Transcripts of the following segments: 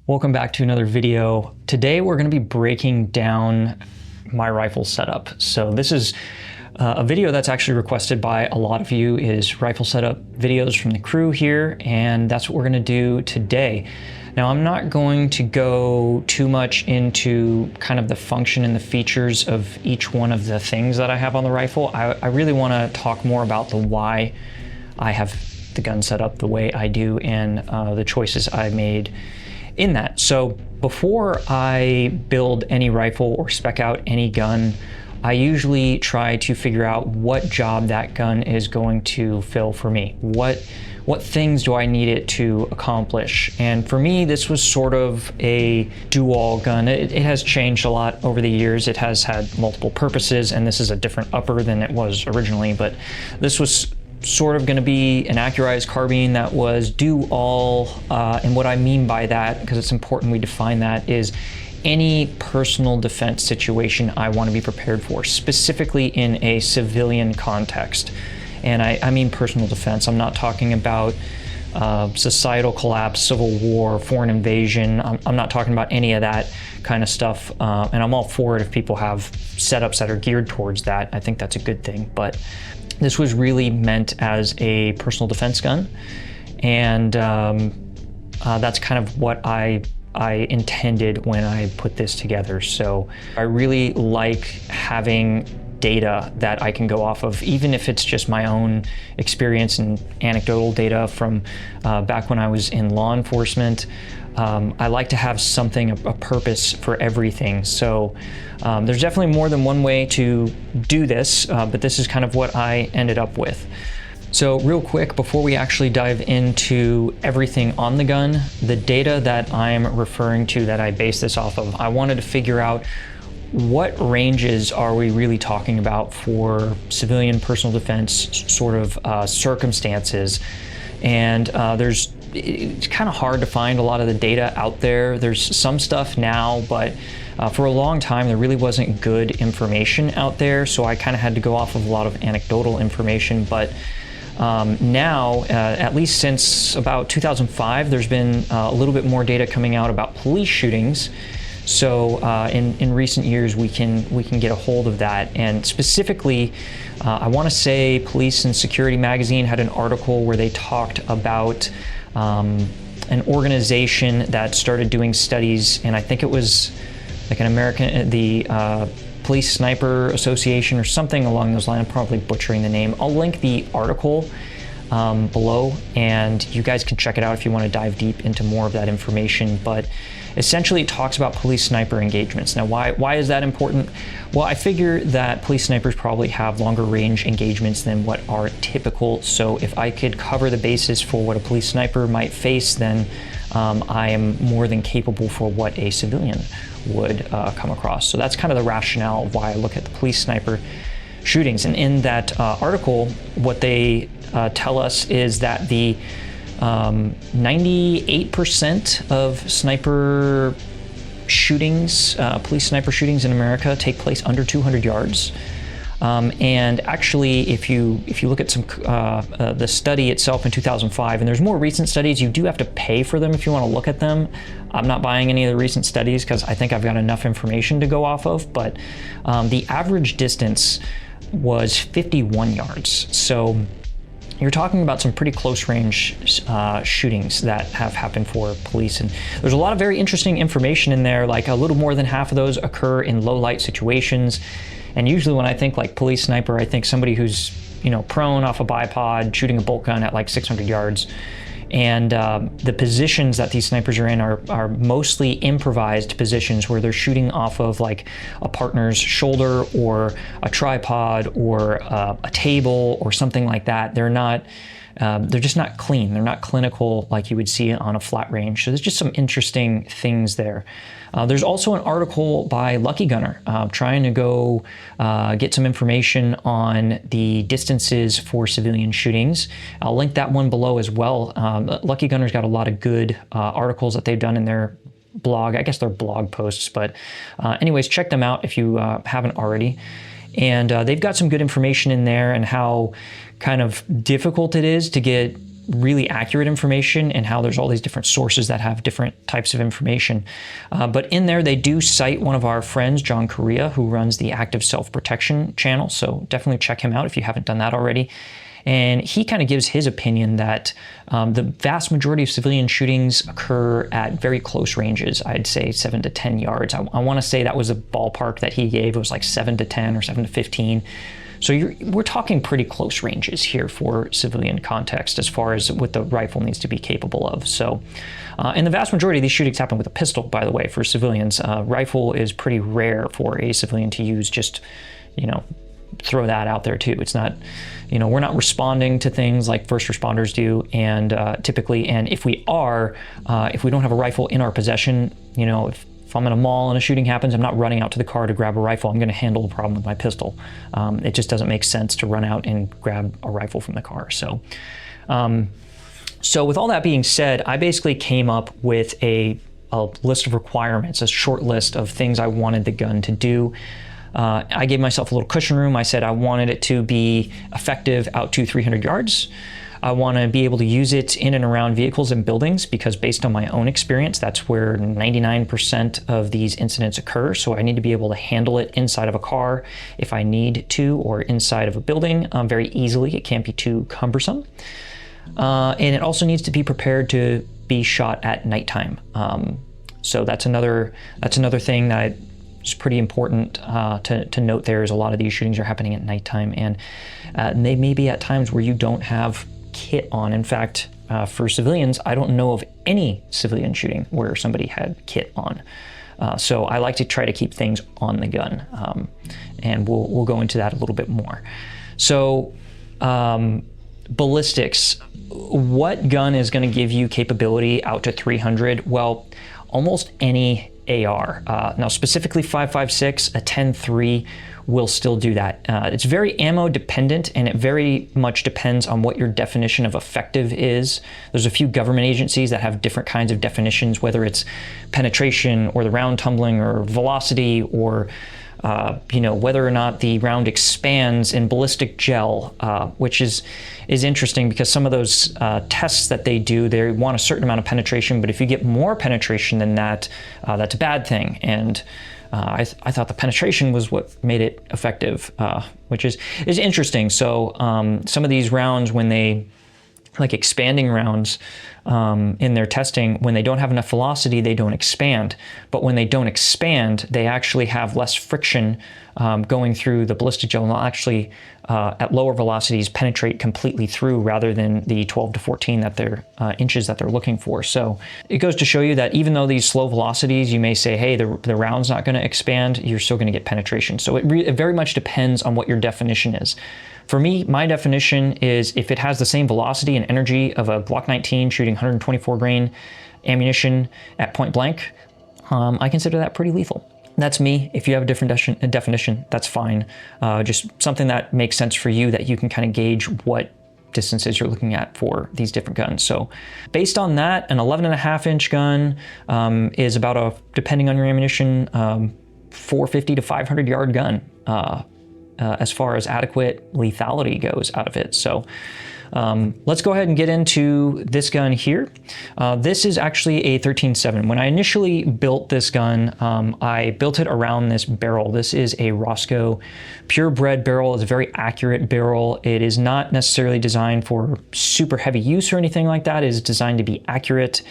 Welcome back to another video. Today we're going to be breaking down my rifle setup. So this is a video that's actually requested by a lot of you, is rifle setup videos from the crew here, and that's what we're going to do today. Now I'm not going to go too much into kind of the function and the features of each one of the things that I have on the rifle. I really want to talk more about the why I have the gun set up the way I do and the choices I made in that. So before I build any rifle or spec out any gun, I usually try to figure out what job that gun is going to fill for me. What things do I need it to accomplish? And for me, this was sort of a do-all gun. It has changed a lot over the years. It has had multiple purposes, and this is a different upper than it was originally, but this was sort of going to be an accurized carbine that was do-all, and what I mean by that, because it's important we define that, is any personal defense situation I want to be prepared for, specifically in a civilian context. And I mean personal defense. I'm not talking about societal collapse, civil war, foreign invasion. I'm not talking about any of that kind of stuff, and I'm all for it if people have setups that are geared towards that. I think that's a good thing, but this was really meant as a personal defense gun, and that's kind of what I intended when I put this together. So I really like having data that I can go off of, even if it's just my own experience and anecdotal data from back when I was in law enforcement. I like to have something, a purpose for everything. So there's definitely more than one way to do this, but this is kind of what I ended up with. So real quick, before we actually dive into everything on the gun, the data that I'm referring to that I base this off of, I wanted to figure out what ranges are we really talking about for civilian personal defense sort of circumstances. And it's kind of hard to find a lot of the data out there. There's some stuff now, but for a long time there really wasn't good information out there, so I kind of had to go off of a lot of anecdotal information. But now, at least since about 2005, there's been a little bit more data coming out about police shootings. So in recent years, we can get a hold of that. And specifically, I want to say Police and Security Magazine had an article where they talked about an organization that started doing studies, and I think it was like the Police Sniper Association or something along those lines. I'm probably butchering the name. I'll link the article below, and you guys can check it out if you want to dive deep into more of that information. But essentially it talks about police sniper engagements. Now why is that important? Well, I figure that police snipers probably have longer range engagements than what are typical. So if I could cover the basis for what a police sniper might face, then I am more than capable for what a civilian would come across. So that's kind of the rationale of why I look at the police sniper shootings. And in that article, what they tell us is that the 98% of sniper shootings, police sniper shootings in America, take place under 200 yards. And actually, if you look at some the study itself in 2005, and there's more recent studies, you do have to pay for them if you want to look at them. I'm not buying any of the recent studies because I think I've got enough information to go off of, but the average distance was 51 yards. So you're talking about some pretty close range shootings that have happened for police. And there's a lot of very interesting information in there, like a little more than half of those occur in low light situations. And usually when I think like police sniper, I think somebody who's, prone off a bipod, shooting a bolt gun at like 600 yards. And the positions that these snipers are in are mostly improvised positions where they're shooting off of like a partner's shoulder or a tripod or a table or something like that. They're just not clean. They're not clinical like you would see on a flat range. So there's just some interesting things there. There's also an article by Lucky Gunner trying to go get some information on the distances for civilian shootings. I'll link that one below as well. Lucky Gunner's got a lot of good articles that they've done in their blog. I guess they're blog posts, but anyways, check them out if you haven't already. And they've got some good information in there and how kind of difficult it is to get really accurate information and how there's all these different sources that have different types of information. But in there, they do cite one of our friends, John Correa, who runs the Active Self-Protection channel. So definitely check him out if you haven't done that already. And he kind of gives his opinion that the vast majority of civilian shootings occur at very close ranges. I'd say 7 to 10 yards. I want to say that was a ballpark that he gave. It was like 7 to 10 or 7 to 15. So we're talking pretty close ranges here for civilian context as far as what the rifle needs to be capable of. So, and the vast majority of these shootings happen with a pistol, by the way, for civilians. Rifle is pretty rare for a civilian to use. Just, throw that out there too. It's not, we're not responding to things like first responders do, and typically, and if we are, if we don't have a rifle in our possession, if I'm in a mall and a shooting happens, I'm not running out to the car to grab a rifle. I'm going to handle the problem with my pistol. It just doesn't make sense to run out and grab a rifle from the car. So, so with all that being said, I basically came up with a list of requirements, a short list of things I wanted the gun to do. I gave myself a little cushion room. I said I wanted it to be effective out to 300 yards. I want to be able to use it in and around vehicles and buildings because based on my own experience, that's where 99% of these incidents occur. So I need to be able to handle it inside of a car if I need to, or inside of a building very easily. It can't be too cumbersome. And it also needs to be prepared to be shot at nighttime. So that's another thing that is pretty important to note. There is a lot of these shootings are happening at nighttime, and they may be at times where you don't have kit on. In fact, for civilians, I don't know of any civilian shooting where somebody had kit on. So I like to try to keep things on the gun, and we'll go into that a little bit more. So ballistics, what gun is going to give you capability out to 300? Well, almost any AR. Now specifically 5.56, a 10.3 will still do that. It's very ammo dependent, and it very much depends on what your definition of effective is. There's a few government agencies that have different kinds of definitions, whether it's penetration or the round tumbling or velocity, or whether or not the round expands in ballistic gel, which is interesting because some of those tests that they do, they want a certain amount of penetration, but if you get more penetration than that, that's a bad thing. And I thought the penetration was what made it effective, which is interesting. So some of these rounds, when they, like expanding rounds in their testing, when they don't have enough velocity, they don't expand. But when they don't expand, they actually have less friction going through the ballistic gel, and they'll actually, at lower velocities, penetrate completely through rather than the 12 to 14 that they're inches that they're looking for. So it goes to show you that even though these slow velocities, you may say, hey, the round's not going to expand, you're still going to get penetration. So it very much depends on what your definition is. For me, my definition is if it has the same velocity and energy of a Glock 19 shooting 124 grain ammunition at point blank, I consider that pretty lethal. That's me. If you have a different definition, that's fine. Just something that makes sense for you, that you can kind of gauge what distances you're looking at for these different guns. So based on that, an 11.5-inch gun is about depending on your ammunition, 450 to 500 yard gun. As far as adequate lethality goes out of it. So let's go ahead and get into this gun here. This is actually a 13.7. When I initially built this gun, I built it around this barrel. This is a Roscoe purebred barrel. It's a very accurate barrel. It is not necessarily designed for super heavy use or anything like that. It is designed to be accurate,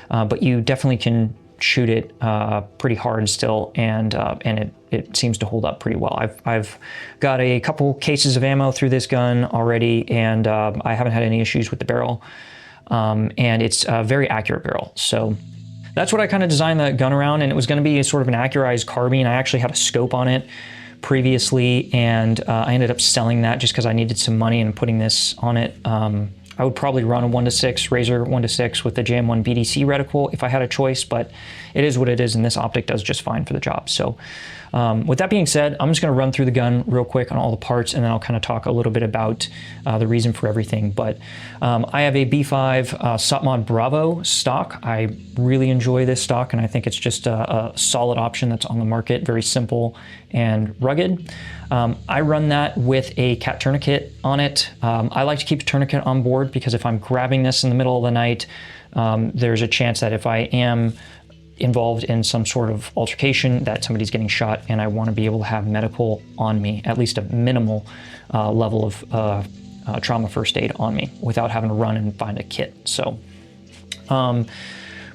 but you definitely can shoot it pretty hard still, and it seems to hold up pretty well. I've got a couple cases of ammo through this gun already, and I haven't had any issues with the barrel, and it's a very accurate barrel. So that's what I kind of designed the gun around, and it was going to be a sort of an accurized carbine. I actually had a scope on it previously, and I ended up selling that just because I needed some money and putting this on it. I would probably run a 1:6 Razor 1:6 with the JM1 BDC reticle if I had a choice, but it is what it is, and this optic does just fine for the job. So with that being said, I'm just going to run through the gun real quick on all the parts, and then I'll kind of talk a little bit about the reason for everything. But I have a B5 Satmod Bravo stock. I really enjoy this stock, and I think it's just a solid option that's on the market, very simple and rugged. I run that with a cat tourniquet on it. I like to keep a tourniquet on board hard, because if I'm grabbing this in the middle of the night, there's a chance that if I am involved in some sort of altercation, that somebody's getting shot, and I want to be able to have medical on me, at least a minimal level of trauma first aid on me, without having to run and find a kit. So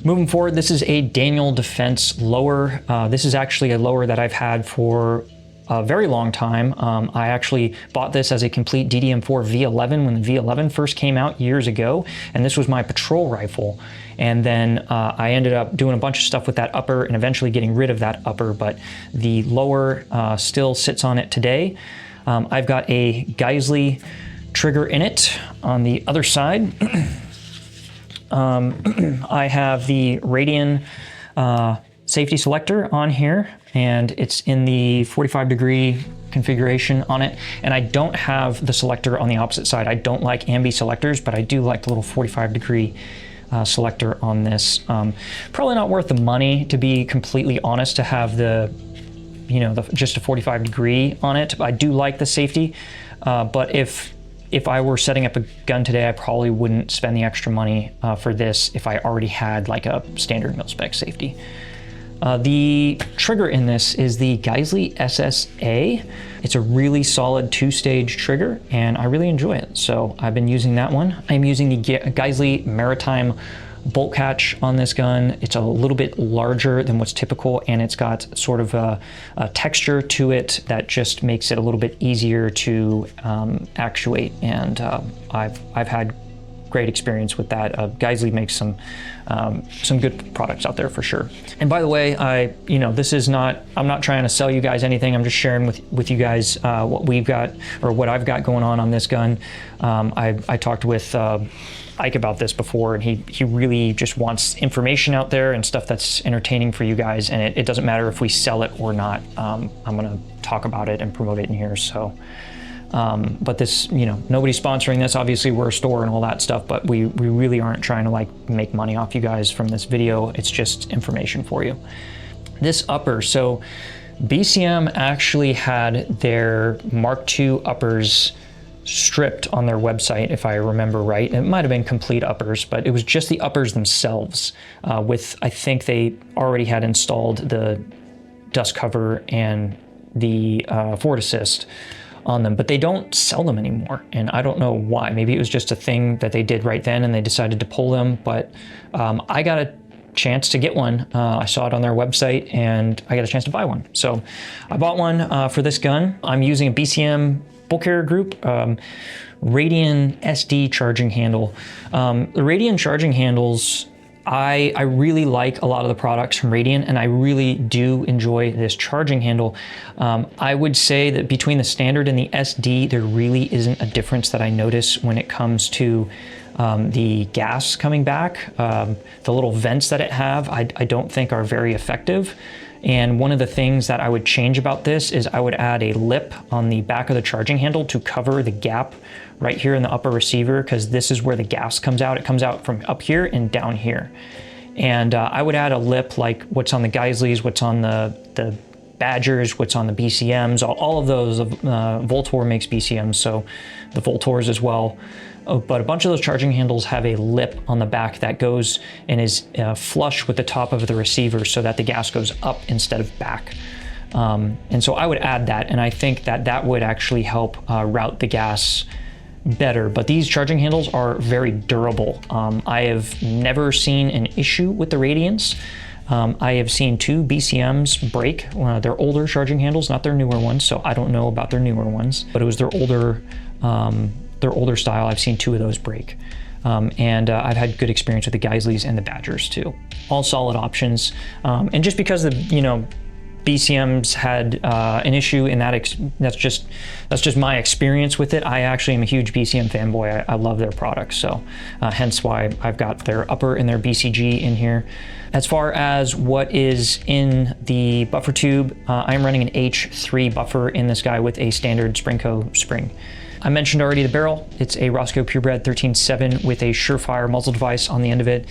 moving forward, this is a Daniel Defense lower. This is actually a lower that I've had for a very long time. I actually bought this as a complete DDM4 V11 when the V11 first came out years ago, and this was my patrol rifle. And then I ended up doing a bunch of stuff with that upper and eventually getting rid of that upper, but the lower still sits on it today. I've got a Geisley trigger in it. On the other side, I have the Radian safety selector on here, and it's in the 45-degree configuration on it. And I don't have the selector on the opposite side. I don't like ambi selectors, but I do like the little 45-degree selector on this. Probably not worth the money, to be completely honest, to have the, just a 45-degree on it. I do like the safety, but if I were setting up a gun today, I probably wouldn't spend the extra money for this if I already had like a standard mil-spec safety. The trigger in this is the Geisley SSA. It's a really solid 2-stage trigger, and I really enjoy it. So I've been using that one. I'm using the Geisley Maritime bolt catch on this gun. It's a little bit larger than what's typical, and it's got sort of a texture to it that just makes it a little bit easier to actuate. And I've had great experience with that. Geisley makes some good products out there for sure. And by the way, this is not, I'm not trying to sell you guys anything. I'm just sharing with you guys what we've got, or what I've got going on this gun. I talked with Ike about this before, and he really just wants information out there and stuff that's entertaining for you guys. And it doesn't matter if we sell it or not. I'm gonna talk about it and promote it in here. So. But this, nobody's sponsoring this. Obviously, we're a store and all that stuff, but we really aren't trying to make money off you guys from this video. It's just information for you. This upper, so BCM actually had their Mark II uppers stripped on their website, if I remember right. It might have been complete uppers, but it was just the uppers themselves. I think they already had installed the dust cover and the forward assist on them, but they don't sell them anymore, and I don't know why. Maybe it was just a thing that they did right then and they decided to pull them, but I got a chance to get one. I saw it on their website and I got a chance to buy one. So I bought one for this gun. I'm using a BCM bull carrier group, Radian SD charging handle. The Radian charging handles, I really like a lot of the products from Radian, and I really do enjoy this charging handle. I would say that between the standard and the SD, there really isn't a difference that I notice when it comes to the gas coming back. The little vents that it have, I don't think are very effective. And one of the things that I would change about this is I would add a lip on the back of the charging handle to cover the gap right here in the upper receiver, because this is where the gas comes out. It comes out from up here and down here. And I would add a lip like what's on the Geisleys, what's on the Badgers, what's on the BCMs, all of those. Voltor makes BCMs, so the Voltors as well. But a bunch of those charging handles have a lip on the back that goes and is flush with the top of the receiver, so that the gas goes up instead of back. And so I would add that, and I think that would actually help route the gas better. But these charging handles are very durable. I have never seen an issue with the Radians. I have seen 2 BCMs break. They're older charging handles, not their newer ones, so I don't know about their newer ones, but it was their older style. I've seen 2 of those break. And I've had good experience with the Geisleys and the Badgers too. All solid options. And just because the BCMs had an issue in that, that's just my experience with it. I actually am a huge BCM fanboy. I love their products, so hence why I've got their upper and their BCG in here. As far as what is in the buffer tube, I'm running an H3 buffer in this guy with a standard Springco spring. I mentioned already the barrel. It's a Roscoe Purebred 13.7 with a Surefire muzzle device on the end of it.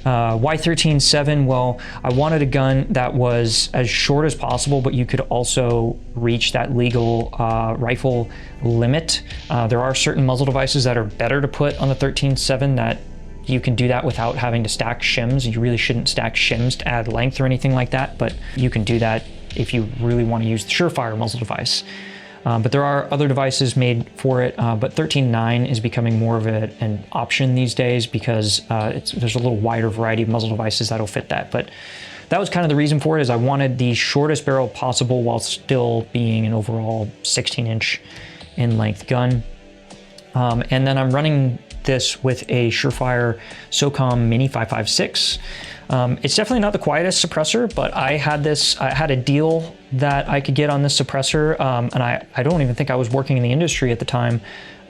Y13-7, well, I wanted a gun that was as short as possible, but you could also reach that legal rifle limit. There are certain muzzle devices that are better to put on the 13-7 that you can do that without having to stack shims. You really shouldn't stack shims to add length or anything like that, but you can do that if you really want to use the Surefire muzzle device. But there are other devices made for it, but 13-9 is becoming more of an option these days because there's a little wider variety of muzzle devices that'll fit that. But that was kind of the reason for it, is I wanted the shortest barrel possible while still being an overall 16-inch in length gun. And then I'm running this with a Surefire SOCOM Mini 5.56. It's definitely not the quietest suppressor, but I had a deal that I could get on this suppressor, and I don't even think I was working in the industry at the time.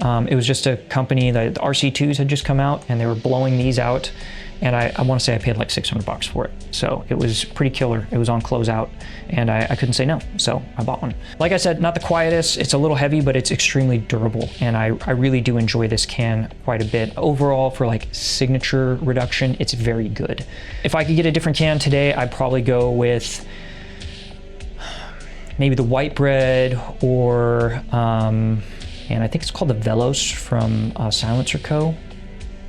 It was just a company, the RC2s had just come out, and they were blowing these out, and I want to say I paid like $600 for it. So it was pretty killer. It was on closeout, and I couldn't say no, so I bought one. Like I said, not the quietest, it's a little heavy, but it's extremely durable, and I really do enjoy this can quite a bit. Overall, for like signature reduction, it's very good. If I could get a different can today, I'd probably go with maybe the White Bread, or, and I think it's called the Velos from Silencer Co.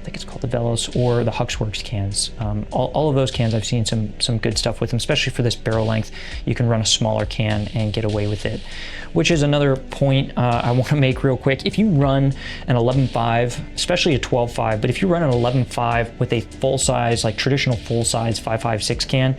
I think it's called the Velos, or the Huxworks cans. All of those cans, I've seen some good stuff with them, especially for this barrel length. You can run a smaller can and get away with it, which is another point I want to make real quick. If you run an 11.5, especially a 12.5, but if you run an 11.5 with a full size, like traditional full size 5.56 can,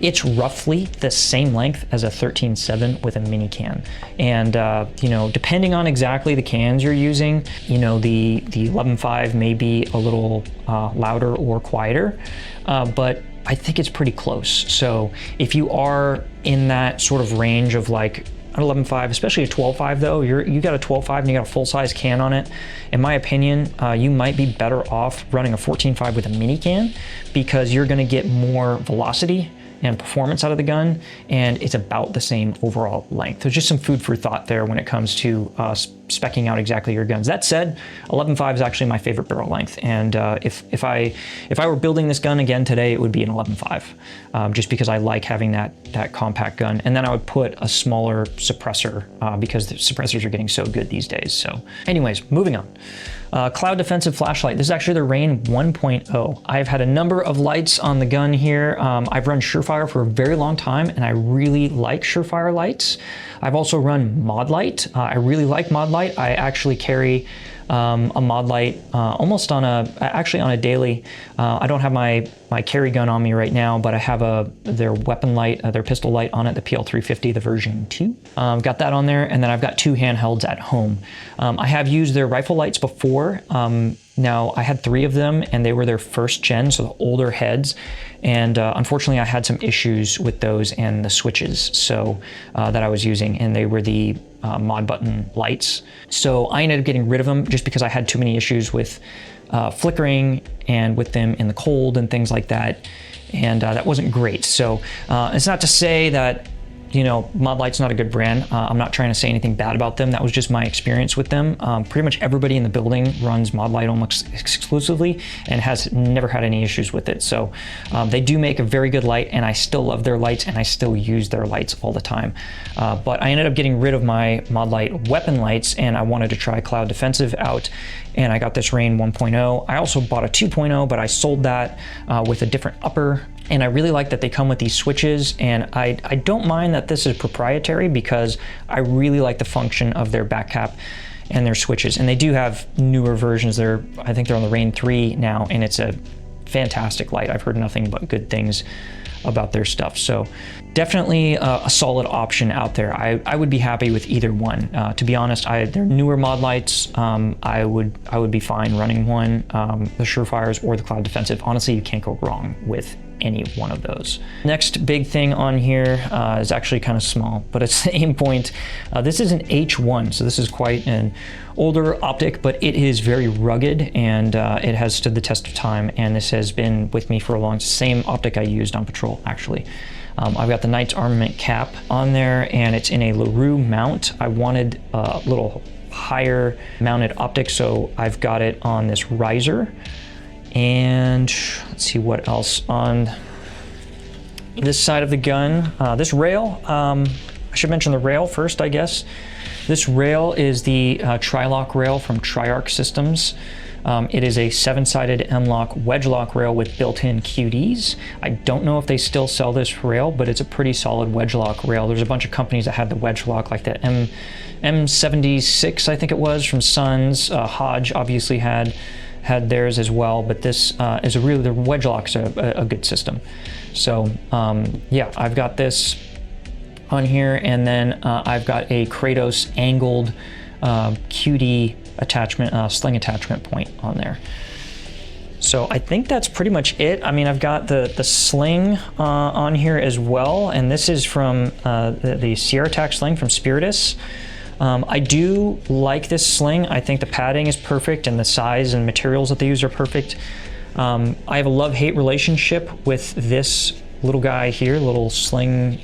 it's roughly the same length as a 13.7 with a mini can. And you know, depending on exactly the cans you're using, you know, the 11.5 may be a little louder or quieter, but I think it's pretty close. So if you are in that sort of range of like an 11.5, especially a 12.5 though, you got a 12.5 and you got a full size can on it, in my opinion, you might be better off running a 14.5 with a mini can, because you're gonna get more velocity and performance out of the gun, and it's about the same overall length. There's just some food for thought there when it comes to speccing out exactly your guns. That said, 11.5 is actually my favorite barrel length, and if I were building this gun again today, it would be an 11.5, just because I like having that compact gun. And then I would put a smaller suppressor, because the suppressors are getting so good these days. So anyways, moving on. Cloud defensive flashlight. This is actually the Rain 1.0. I've had a number of lights on the gun here. I've run Surefire for a very long time, and I really like Surefire lights. I've also run Mod Light. I really like Mod Light. I actually carry a Mod Light almost on a daily. I don't have my carry gun on me right now, but I have their weapon light, their pistol light on it, the PL350, the version 2. Got that on there, and then I've got 2 handhelds at home. I have used their rifle lights before. Now, I had 3 of them, and they were their first gen, so the older heads, and unfortunately I had some issues with those and the switches that I was using, and they were the mod button lights. So I ended up getting rid of them just because I had too many issues with flickering and with them in the cold and things like that, and that wasn't great. So it's not to say that, you know, Mod Light's not a good brand. I'm not trying to say anything bad about them. That was just my experience with them. Pretty much everybody in the building runs Mod Light almost exclusively and has never had any issues with it. So they do make a very good light, and I still love their lights, and I still use their lights all the time. But I ended up getting rid of my Mod Light weapon lights, and I wanted to try Cloud Defensive out, and I got this Rain 1.0. I also bought a 2.0, but I sold that with a different upper. And I really like that they come with these switches, and I don't mind that this is proprietary, because I really like the function of their back cap and their switches. And they do have newer versions. I think they're on the Rain 3 now, and it's a fantastic light. I've heard nothing but good things about their stuff. So definitely a solid option out there. I would be happy with either one. To be honest, they're newer Mod Lights. I would be fine running one, the Surefires or the Cloud Defensive. Honestly, you can't go wrong with any one of those. Next big thing on here is actually kind of small, but it's the aim point. This is an H1, so this is quite an older optic, but it is very rugged, and it has stood the test of time, and this has been with me for a long time. Same optic I used on patrol, actually. I've got the Knight's Armament cap on there, and it's in a LaRue mount. I wanted a little higher mounted optic, so I've got it on this riser, And let's see what else on this side of the gun. This rail, I should mention the rail first, I guess. This rail is the Tri-Lock rail from Triarch Systems. It is a 7-sided M-lock wedge lock rail with built-in QDs. I don't know if they still sell this rail, but it's a pretty solid wedge lock rail. There's a bunch of companies that had the wedge lock, like the M76, I think it was, from Suns. Hodge obviously had theirs as well, but this is the wedge lock is a good system. So yeah, I've got this on here, and then I've got a Kratos angled QD attachment, sling attachment point on there. So I think that's pretty much it. I mean, I've got the sling on here as well, and this is from the Sierra Tac sling from Spiritus. I do like this sling. I think the padding is perfect, and the size and materials that they use are perfect. I have a love-hate relationship with this little guy here, little sling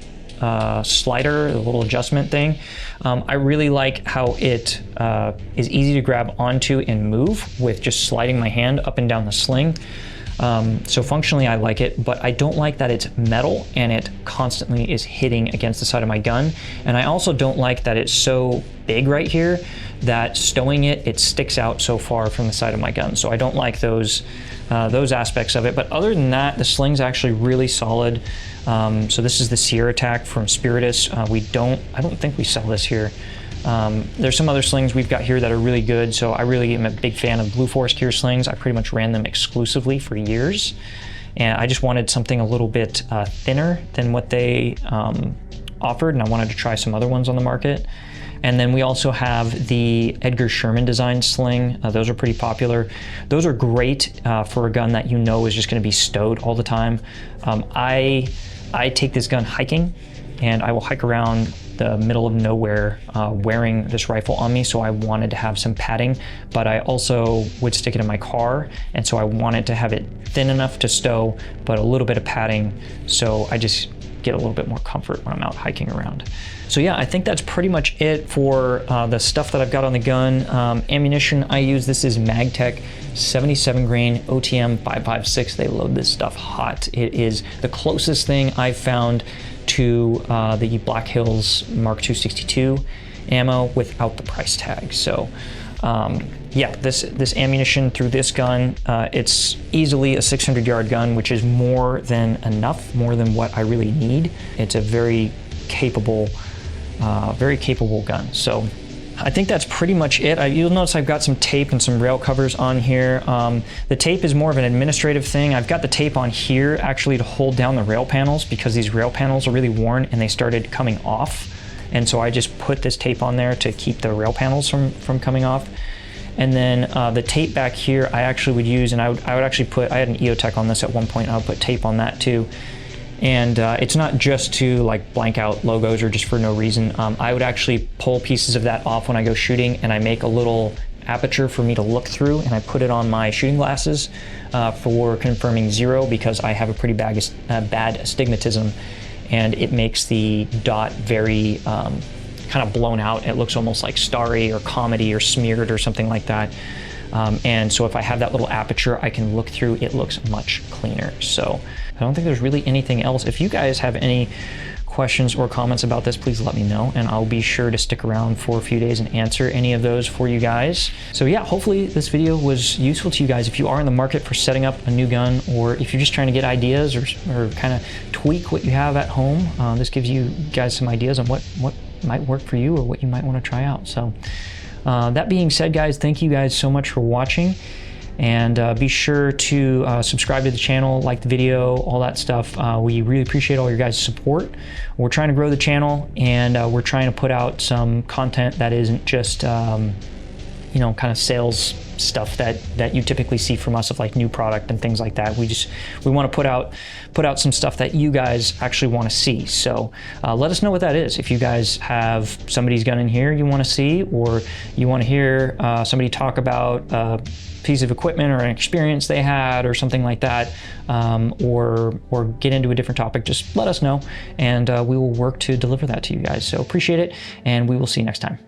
slider, the little adjustment thing. I really like how it is easy to grab onto and move with just sliding my hand up and down the sling. So functionally I like it, but I don't like that it's metal and it constantly is hitting against the side of my gun. And I also don't like that it's so big right here that stowing it sticks out so far from the side of my gun. So I don't like those aspects of it. But other than that, the sling's actually really solid. So this is the Sierra Tac from Spiritus. I don't think we sell this here. There's some other slings we've got here that are really good, so I really am a big fan of Blue Forest Gear slings. I pretty much ran them exclusively for years, and I just wanted something a little bit thinner than what they offered, and I wanted to try some other ones on the market. And then we also have the Edgar Sherman design sling. Those are pretty popular. Those are great for a gun that you know is just going to be stowed all the time. I take this gun hiking, and I will hike around the middle of nowhere wearing this rifle on me, so I wanted to have some padding, but I also would stick it in my car, and so I wanted to have it thin enough to stow, but a little bit of padding, so I just get a little bit more comfort when I'm out hiking around. So yeah, I think that's pretty much it for the stuff that I've got on the gun. Ammunition I use, this is MagTech 77 grain OTM 5.56. They load this stuff hot. It is the closest thing I've found to the Black Hills Mark II 62 ammo without the price tag. So yeah, this ammunition through this gun, it's easily a 600-yard gun, which is more than enough, more than what I really need. It's a very capable gun. So I think that's pretty much it. You'll notice I've got some tape and some rail covers on here. The tape is more of an administrative thing. I've got the tape on here actually to hold down the rail panels because these rail panels are really worn and they started coming off. And so I just put this tape on there to keep the rail panels from coming off. And then the tape back here I actually would use, and I would actually put, I had an EOTech on this at one point, I would put tape on that too. And it's not just to like blank out logos or just for no reason. I would actually pull pieces of that off when I go shooting, and I make a little aperture for me to look through, and I put it on my shooting glasses for confirming 0, because I have a pretty bad astigmatism, and it makes the dot very kind of blown out. It looks almost like starry or comedy or smeared or something like that. And so if I have that little aperture I can look through, it looks much cleaner. So I don't think there's really anything else. If you guys have any questions or comments about this, please let me know, and I'll be sure to stick around for a few days and answer any of those for you guys. So yeah, hopefully this video was useful to you guys if you are in the market for setting up a new gun, or if you're just trying to get ideas or kind of tweak what you have at home. This gives you guys some ideas on what might work for you or what you might want to try out. So that being said, guys, thank you guys so much for watching, and be sure to subscribe to the channel, like the video, all that stuff. We really appreciate all your guys' support. We're trying to grow the channel, and we're trying to put out some content that isn't just you know, kind of sales stuff that you typically see from us, of like new product and things like that. We want to put out some stuff that you guys actually want to see. So let us know what that is. If you guys have somebody's gun in here you want to see, or you want to hear somebody talk about a piece of equipment or an experience they had or something like that, or get into a different topic, just let us know, and we will work to deliver that to you guys. So appreciate it, and we will see you next time.